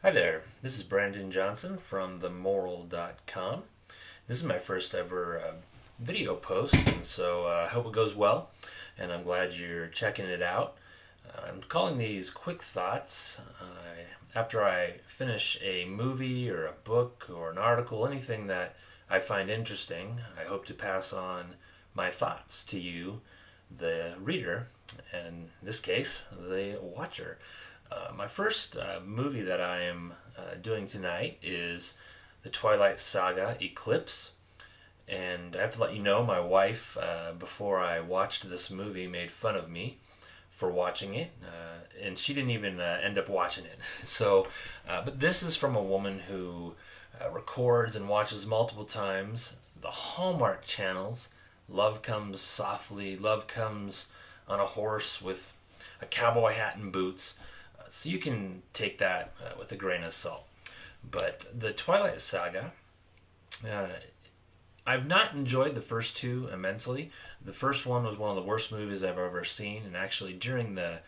Hi there, this is Brandon Johnson from themoral.com. This is my first ever video post, and so I hope it goes well, and I'm glad you're checking it out. I'm calling these quick thoughts. After I finish a movie or a book or an article, anything that I find interesting, I hope to pass on my thoughts to you, the reader, and in this case, the watcher. My first movie that I am doing tonight is the Twilight Saga Eclipse. And I have to let you know, my wife, before I watched this movie, made fun of me for watching it, and she didn't even end up watching it. But this is from a woman who records and watches multiple times the Hallmark channels. Love comes softly, love comes on a horse with a cowboy hat and boots. So you can take that with a grain of salt. But the Twilight Saga, uh, I've not enjoyed the first two immensely. The first one was one of the worst movies I've ever seen, and actually during the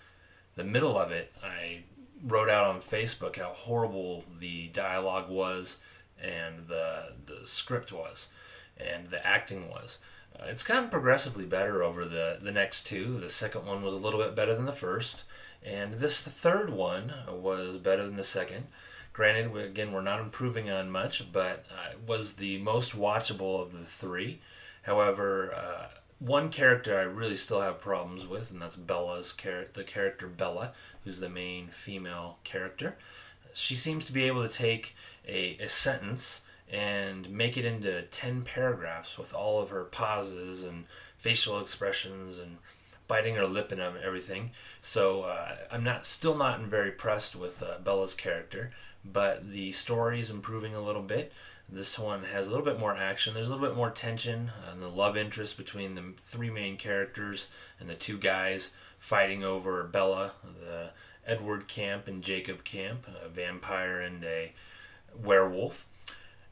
middle of it, I wrote out on Facebook how horrible the dialogue was, and the script was, and the acting was. It's gotten progressively better over the next two. The second one was a little bit better than the first, and the third one was better than the second. Granted, again, we're not improving on much, but it was the most watchable of the three. However, one character I really still have problems with, and that's the character Bella, who's the main female character. She seems to be able to take a sentence and make it into 10 paragraphs with all of her pauses and facial expressions and biting her lip and everything. So I'm still not very impressed with Bella's character, but the story is improving a little bit. This one has a little bit more action. There's a little bit more tension and the love interest between the three main characters and the two guys fighting over Bella, the Edward Camp and Jacob Camp, a vampire and a werewolf.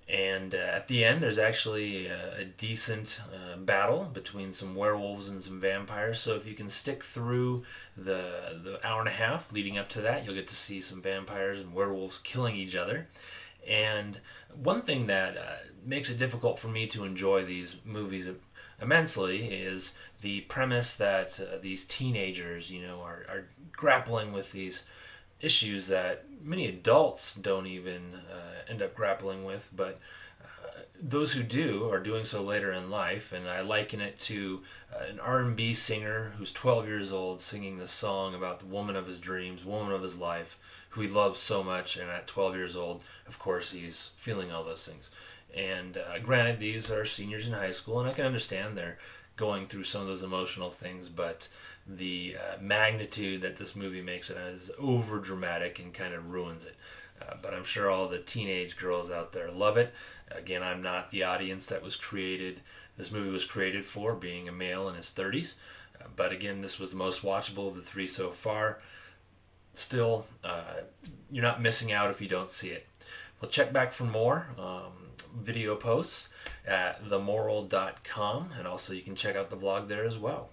And at the end, there's actually a decent battle between some werewolves and some vampires. So if you can stick through the hour and a half leading up to that, you'll get to see some vampires and werewolves killing each other. And one thing that makes it difficult for me to enjoy these movies immensely is the premise that these teenagers, are grappling with these issues that many adults don't even end up grappling with, but those who do are doing so later in life. And I liken it to an R&B singer who's 12 years old singing this song about the woman of his dreams, woman of his life, who he loves so much, and at 12 years old, of course, he's feeling all those things. And granted, these are seniors in high school, and I can understand they're going through some of those emotional things, but the magnitude that this movie makes it is over dramatic and kind of ruins it. But I'm sure all the teenage girls out there love it. Again, I'm not the audience that this movie was created for, being a male in his 30s. But again, this was the most watchable of the three so far. Still, you're not missing out if you don't see it. Well, check back for more video posts at themoral.com, and also you can check out the blog there as well.